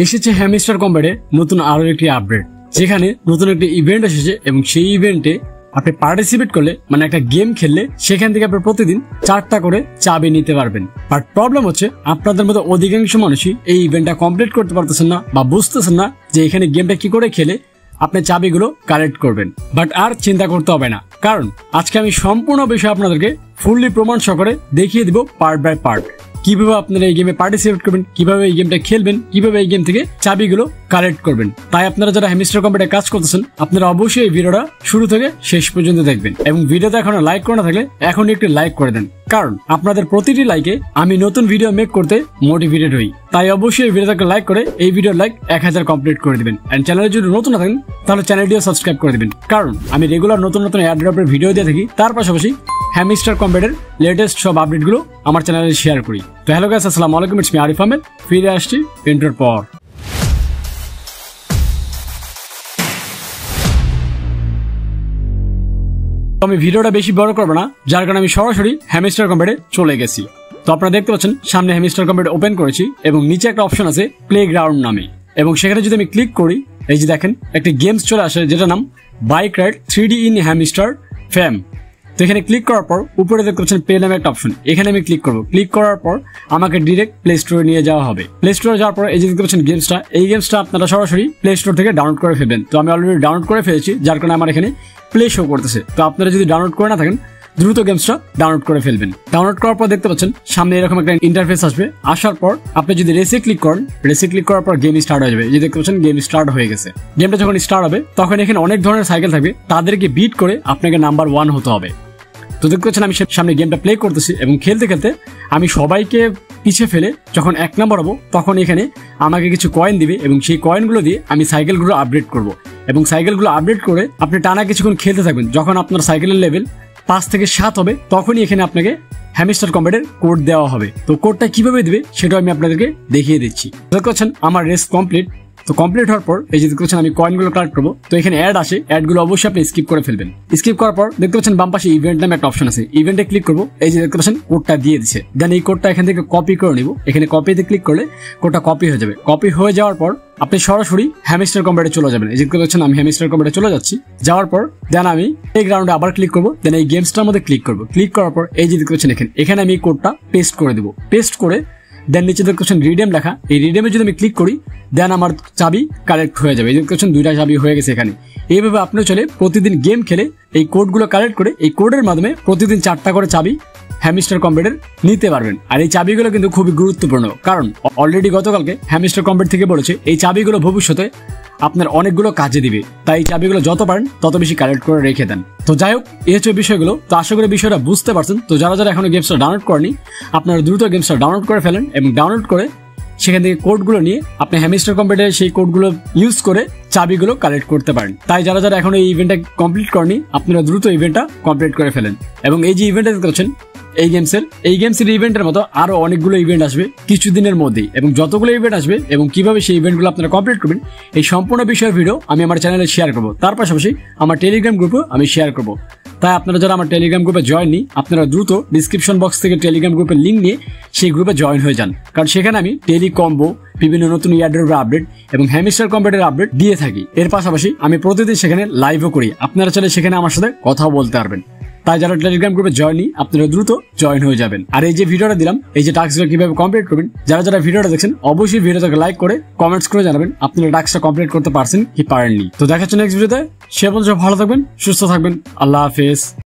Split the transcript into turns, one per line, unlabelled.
এসেছে হ্যামস্টার কম্ব্যাটে নতুন আরো একটি আপডেট, যেখানে নতুন একটি ইভেন্ট এসেছে এবং সেই ইভেন্টে আপনি পার্টিসিপেট করলে মানে একটা গেম খেললে সেখান থেকে আপনি প্রতিদিন 4টা করে চাবি নিতে পারবেন। বাট প্রবলেম হচ্ছে আপনাদের মধ্যে অধিকাংশ মানুষই এই ইভেন্টটা কমপ্লিট করতে পারতেছেন না বা বুঝতেছেন না যে এখানে গেমটা কি করে খেলে আপনি চাবিগুলো কালেক্ট করবেন। বাট আর চিন্তা করতে হবে না, কারণ আজকে আমি সম্পূর্ণ বিষয় আপনাদেরকে ফুললি প্রমাণ সহকারে দেখিয়ে দিব পার্ট বাই পার্ট, কিভাবে আপনারা এই গেমে পার্টিসিপেট করবেন, কিভাবে এই গেমটা খেলবেন, কিভাবে এই গেম থেকে চাবিগুলো কালেক্ট করবেন। তাই আপনারা যারা হ্যামস্টার কম্ব্যাটে কাজ করতেছেন আপনারা অবশ্যই এই ভিডিওটা শুরু থেকে শেষ পর্যন্ত দেখবেন এবং ভিডিওতে এখনো লাইক করে না থাকলে এখনই একটি লাইক করে দেন, কারণ আপনাদের প্রতিটি লাইকে আমি নতুন ভিডিও মেক করতে মোটিভেটেড হই। তাই অবশ্যই এই ভিডিওটাকে লাইক করে এই ভিডিওর লাইক 1000 কমপ্লিট করে দিবেন। এন্ড চ্যানেলে যদি নতুন না থাকেন তাহলে চ্যানেলটিও সাবস্ক্রাইব করে দিবেন, কারণ আমি রেগুলার নতুন নতুন এয়ার ড্রপের ভিডিও দিয়ে থাকি, তার পাশাপাশি হ্যামস্টার কম্ব্যাটের লেটেস্ট সব আপডেটগুলো আমার চ্যানেলে শেয়ার করি। তো হ্যালো গাইস, আসসালামু আলাইকুম, ইটস মি আরিফ আহমেদ, ফিরে আসছি ইন্টার পর। আমি ভিডিওটা বেশি বড় করবো না, যার কারণে আমি সরাসরি হ্যামস্টার কম্ব্যাটে চলে গেছি। তো আপনারা দেখতে পাচ্ছেন সামনে হ্যামস্টার কম্ব্যাট ওপেন করেছি এবং নিচে একটা অপশন আছে প্লেগ্রাউন্ড নামে, এবং সেখানে যদি আমি ক্লিক করি এই যে দেখেন একটা গেমস চলে আসে যেটার নাম bike ride 3D in hamster fam. তো এখানে ক্লিক করার পর উপরে দেখতে পাচ্ছেন প্লে নামে একটা অপশন, এখানে আমি ক্লিক করবো। ক্লিক করার পর আমাকে ডিরেক্ট প্লে স্টোরে নিয়ে যাওয়া হবে। প্লে স্টোরে যাওয়ার পর এই যে দেখতে পাচ্ছেন গেমসটা, এই গেমসটা আপনারা সরাসরি প্লে স্টোর থেকে ডাউনলোড করে ফেলবেন। তো আমি অলরেডি ডাউনলোড করে ফেলেছি, যার কারণে আমার এখানে প্লে শো করতেছে। তো আপনারা যদি ডাউনলোড করে না থাকেন দ্রুত গেমসটা ডাউনলোড করে ফেলবেন। ডাউনলোড করার পর দেখতে পাচ্ছেন সামনে এরকম একটা ইন্টারফেস আসবে। আসার পর আপনি যদি রেসে ক্লিক করেন, রেসে ক্লিক করার পর গেম স্টার্ট হয়ে যাবে। যে দেখতে পাচ্ছেন গেম স্টার্ট হয়ে গেছে। গেমটা যখন স্টার্ট হবে তখন এখানে অনেক ধরনের সাইকেল থাকবে, তাদেরকে বিট করে আপনাকে নাম্বার 1 হতে হবে। তো দেখতে পাচ্ছেন আমি সামনে গেমটা প্লে করতেছি এবং খেলতে খেলতে আমি সবাইকে পিছিয়ে ফেলে যখন 1 নাম্বার হবো তখন এখানে আমাকে কিছু কয়েন দিবে এবং সেই কয়েনগুলো দিয়ে আমি সাইকেলগুলো আপডেট করব এবং সাইকেলগুলো আপডেট করে আপনি টানা কিছুক্ষণ খেলতে থাকবেন। যখন আপনার সাইকেলের লেভেল 5 থেকে 7 হবে তখনই এখানে আপনাকে হ্যামস্টার কম্ব্যাটের কোড দেওয়া হবে। তো কোডটা কিভাবে দিবে সেটাও আমি আপনাদেরকে দেখিয়ে দিচ্ছি। দেখতে পাচ্ছেন আমার রেস কমপ্লিট। তো কমপ্লিট হওয়ার পর এই যে দেখতে পাচ্ছেন আমি কয়েনগুলো কালেক্ট করবো। তো এখানে অ্যাড আসে, অ্যাডগুলো অবশ্যই আপনি স্কিপ করে ফেলবেন। স্কিপ করার পর দেখতে পাচ্ছেন বাম পাশে ইভেন্ট নামে একটা অপশন আছে, ইভেন্টে ক্লিক করবো। এই যে দেখতে পাচ্ছেন কোডটা দিয়ে দিচ্ছে, দেন এই কোডটা এখান থেকে কপি করে নিব। এখানে কপিতে ক্লিক করলে কোডটা কপি হয়ে যাবে। কপি হয়ে যাওয়ার পর আপনি সরাসরি হ্যামস্টার কম্ব্যাটে চলে যাবেন। এই যে দেখতে পাচ্ছেন আমি হ্যামস্টার কম্ব্যাটে চলে যাচ্ছি। যাওয়ার পর দেন আমি এই গ্রাউন্ডে আবার ক্লিক করবো, দেন এই গেমসটার মধ্যে ক্লিক করবো। ক্লিক করার পর এই যে দেখতে পাচ্ছেন এখানে আমি কোডটা পেস্ট করে দেবো। পেস্ট করে দেন নিচে দেখতে পাচ্ছেন রিডেম লেখা, এই রিডেমে যদি আমি ক্লিক করি দেন আমার চাবি কালেক্ট হয়ে যাবে। এই দেখতে পাচ্ছেন 2টা চাবি হয়ে গেছে এখানে। এইভাবে আপনি চলে প্রতিদিন গেম খেলে এই কোডগুলো কালেক্ট করে এই কোডের মাধ্যমে প্রতিদিন 4টা করে চাবি হ্যামস্টার কম্ব্যাটের নিতে পারবেন। আর এই চাবিগুলো কিন্তু খুবই গুরুত্বপূর্ণ, কারণ অলরেডি গতকালকে হ্যামস্টার কম্ব্যাট থেকে বলেছে এই চাবিগুলো ভবিষ্যতে আপনার অনেকগুলো কাজে দিবে, তাই এই চাবিগুলো যত পারেন তত বেশি কালেক্ট করে রেখে দেন। তো যাই হোক, এই হচ্ছে বিষয়গুলো। তো আশা করি বিষয়টা বুঝতে পারছেন। তো যারা যারা এখনো গেমসটা ডাউনলোড করেনি আপনারা দ্রুত গেমসটা ডাউনলোড করে ফেলেন এবং ডাউনলোড করে সেখান থেকে কোডগুলো নিয়ে আপনি হ্যামস্টার কম্ব্যাটে সেই কোডগুলো ইউজ করে চাবিগুলো কালেক্ট করতে পারেন। তাই যারা যারা এখনো এই ইভেন্টটা কমপ্লিট করেনি আপনারা দ্রুত ইভেন্টটা কমপ্লিট করে ফেলেন। এবং এই যে ইভেন্টটা দেখতে পাচ্ছেন এই গেমসের ইভেন্টের মতো আরো অনেকগুলো ইভেন্ট আসবে কিছুদিনের মধ্যেই, এবং যতগুলো ইভেন্ট আসবে এবং কিভাবে সেই ইভেন্টগুলো আপনারা কমপ্লিট করবেন এই সম্পূর্ণ বিষয়ের ভিডিও আমি আমার চ্যানেলে শেয়ার করবো। তার পাশাপাশি আমার টেলিগ্রাম গ্রুপে আমি শেয়ার করবো। তাই আপনারা যারা আমার টেলিগ্রাম গ্রুপে জয়েন নি আপনারা দ্রুত ডিসক্রিপশন বক্স থেকে টেলিগ্রাম গ্রুপের লিঙ্ক নিয়ে সেই গ্রুপে জয়েন হয়ে যান, কারণ সেখানে আমি টেলিকম্বো, বিভিন্ন নতুন ইয়ারড্রপের আপডেট এবং হ্যামস্টার কম্ব্যাটের আপডেট দিয়ে থাকি। এর পাশাপাশি আমি প্রতিদিন সেখানে লাইভও করি, আপনারা চাইলে সেখানে আমার সাথে কথাও বলতে পারবেন। তাই যারা টেলিগ্রাম গ্রুপে জয়েন নি আপনারা দ্রুত জয়েন হয়ে যাবেন। আর এই যে ভিডিওটা দিলাম এই যে টাস্কগুলো কিভাবে কমপ্লিট করবেন, যারা যারা ভিডিওটা দেখছেন অবশ্যই ভিডিওটাকে লাইক করে কমেন্টস করে জানাবেন আপনারা টাস্কটা কমপ্লিট করতে পারছেন কি পারেননি। তো দেখা হচ্ছে নেক্সট ভিডিওতে। সে পর্যন্ত ভালো থাকবেন, সুস্থ থাকবেন। আল্লাহ হাফেজ।